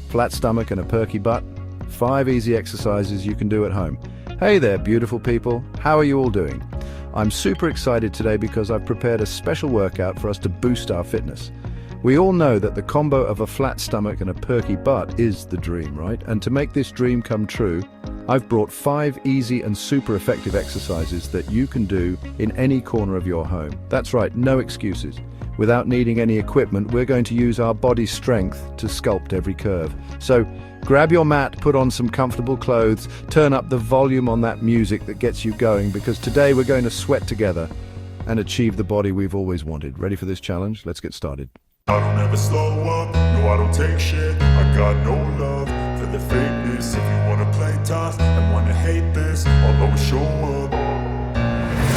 Flat stomach and a perky butt? 5 easy exercises you can do at home. Hey there, beautiful people. How are you all doing? I'm super excited today because I've prepared a special workout for us to boost our fitness. We all know that the combo of a flat stomach and a perky butt is the dream, right? And to make this dream come true, I've brought 5 easy and super effective exercises that you can do in any corner of your home. That's right, no excuses. Without needing any equipment, we're going to use our body's strength to sculpt every curve. So grab your mat, put on some comfortable clothes, turn up the volume on that music that gets you going, because today we're going to sweat together and achieve the body we've always wanted. Ready for this challenge? Let's get started. I don't ever slow up, no I don't take shit. I got no love for the fakeness. If you wanna play tough and wanna hate this, I'll always show up.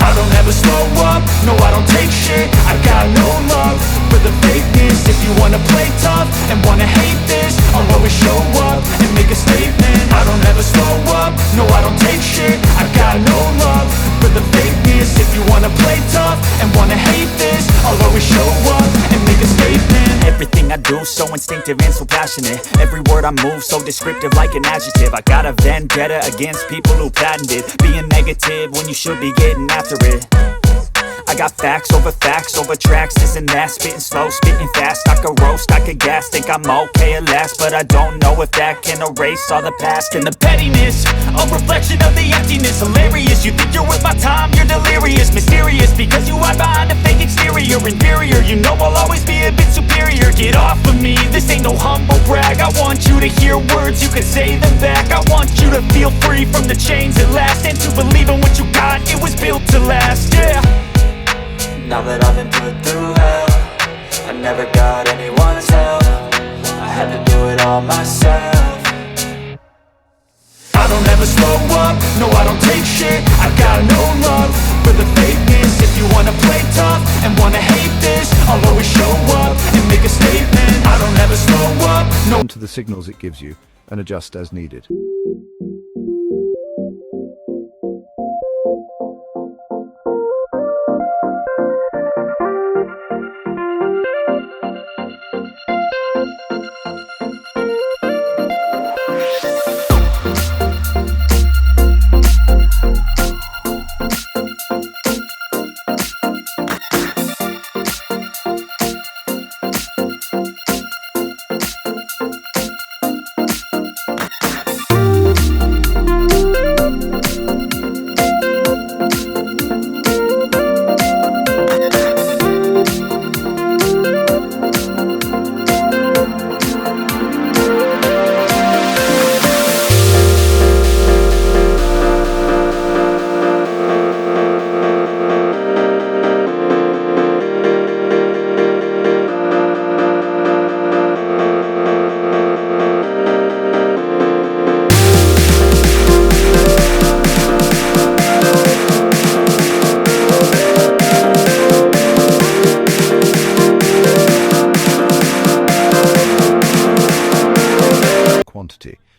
I don't ever slow up, no I don't take shit. I got no love for the fakeness. If you wanna play tough and wanna hate this, I'll always show up and make a statement. I don't ever slow up, no I don't take shit. I got no love for the fakeness. If you wanna play tough and wanna hate this, I'll always show up and make a statement. Everything I do so instinctive and so passionate. Every word I move so descriptive like an adjective. I got a vendetta against people who patented being negative when you should be getting after it. I got facts over tracks, this and that. Spitting slow, spitting fast, I could roast, I could gas. Think I'm okay at last, but I don't know if that can erase all the past. And the pettiness, a reflection of the emptiness. Hilarious, you think you're worth my time, you're delirious. Mysterious, because you hide behind a fake exterior. Inferior, you know I'll always be a bit superior. Get off of me, this ain't no humble brag. I want you to hear words, you can say them back. I want you to feel free from the chains at last, and to believe in what you got, it was built to last, yeah. Now that I've been put through hell, I never got anyone's help. I had to do it all myself. I don't ever slow up, no I don't take shit. I got no love for the fakeness. If you wanna play tough and wanna hate this, I'll always show up and make a statement. I don't ever slow up, no. To the signals it gives you and adjust as needed.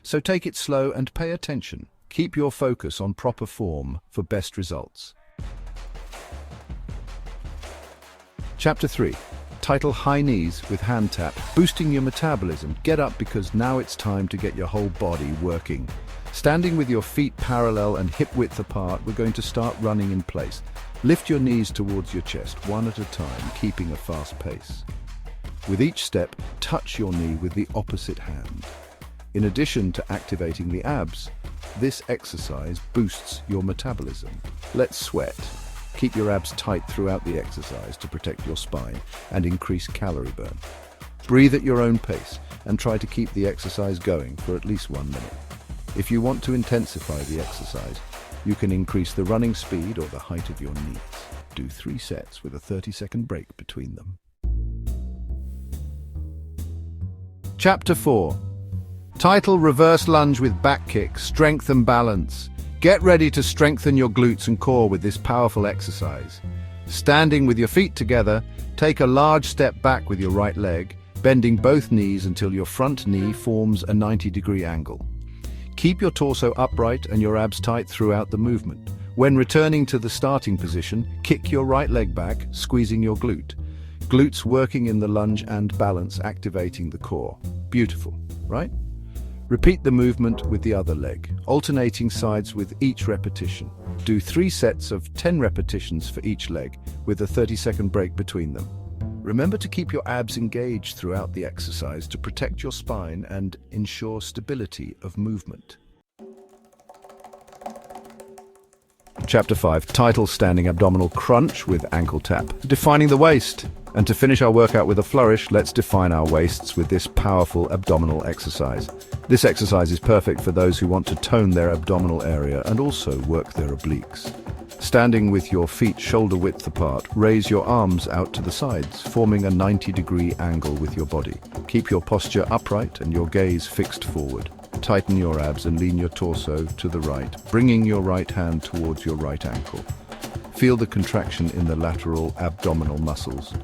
So take it slow and pay attention. Keep your focus on proper form for best results. Chapter 3. Title: High Knees with Hand Tap. Boosting your metabolism. Get up because now it's time to get your whole body working. Standing with your feet parallel and hip width apart, we're going to start running in place. Lift your knees towards your chest, one at a time, keeping a fast pace. With each step, touch your knee with the opposite hand. In addition to activating the abs, this exercise boosts your metabolism. Let's sweat. Keep your abs tight throughout the exercise to protect your spine and increase calorie burn. Breathe at your own pace and try to keep the exercise going for at least 1 minute. If you want to intensify the exercise, you can increase the running speed or the height of your knees. Do 3 sets with a 30-second break between them. Chapter 4. Title: Reverse Lunge with Back Kick, Strength and Balance. Get ready to strengthen your glutes and core with this powerful exercise. Standing with your feet together, take a large step back with your right leg, bending both knees until your front knee forms a 90-degree angle. Keep your torso upright and your abs tight throughout the movement. When returning to the starting position, kick your right leg back, squeezing your glute. Glutes working in the lunge and balance, activating the core. Beautiful. right? Repeat the movement with the other leg, alternating sides with each repetition. Do 3 sets of 10 repetitions for each leg, with a 30-second break between them. Remember to keep your abs engaged throughout the exercise to protect your spine and ensure stability of movement. Chapter 5, title Standing Abdominal Crunch with Ankle Tap. Defining the waist. And to finish our workout with a flourish, let's define our waists with this powerful abdominal exercise. This exercise is perfect for those who want to tone their abdominal area and also work their obliques. Standing with your feet shoulder width apart, raise your arms out to the sides, forming a 90-degree angle with your body. Keep your posture upright and your gaze fixed forward. Tighten your abs and lean your torso to the right, bringing your right hand towards your right ankle. Feel the contraction in the lateral abdominal muscles.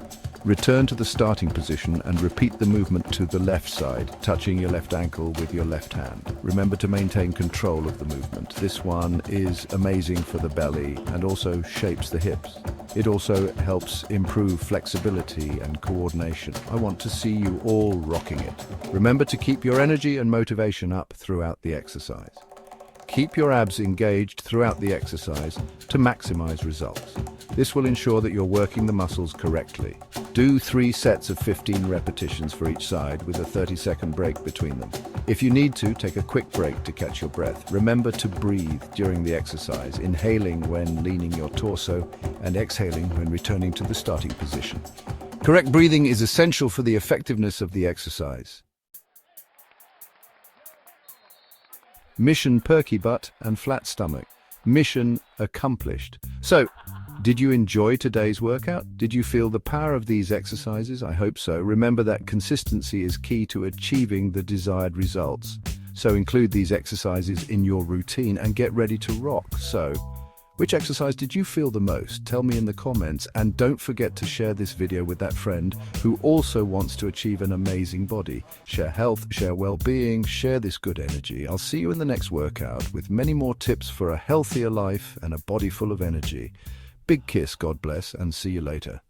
Return to the starting position and repeat the movement to the left side, touching your left ankle with your left hand. Remember to maintain control of the movement. This one is amazing for the belly and also shapes the hips. It also helps improve flexibility and coordination. I want to see you all rocking it. Remember to keep your energy and motivation up throughout the exercise. Keep your abs engaged throughout the exercise to maximize results. This will ensure that you're working the muscles correctly. Do 3 sets of 15 repetitions for each side with a 30-second break between them. If you need to, take a quick break to catch your breath. Remember to breathe during the exercise, inhaling when leaning your torso and exhaling when returning to the starting position. Correct breathing is essential for the effectiveness of the exercise. Mission perky butt and flat stomach. Mission accomplished. So, did you enjoy today's workout? Did you feel the power of these exercises? I hope so. Remember that consistency is key to achieving the desired results. So include these exercises in your routine and get ready to rock. So, which exercise did you feel the most? Tell me in the comments, and don't forget to share this video with that friend who also wants to achieve an amazing body. Share health, share well-being, share this good energy. I'll see you in the next workout with many more tips for a healthier life and a body full of energy. Big kiss, God bless, and see you later.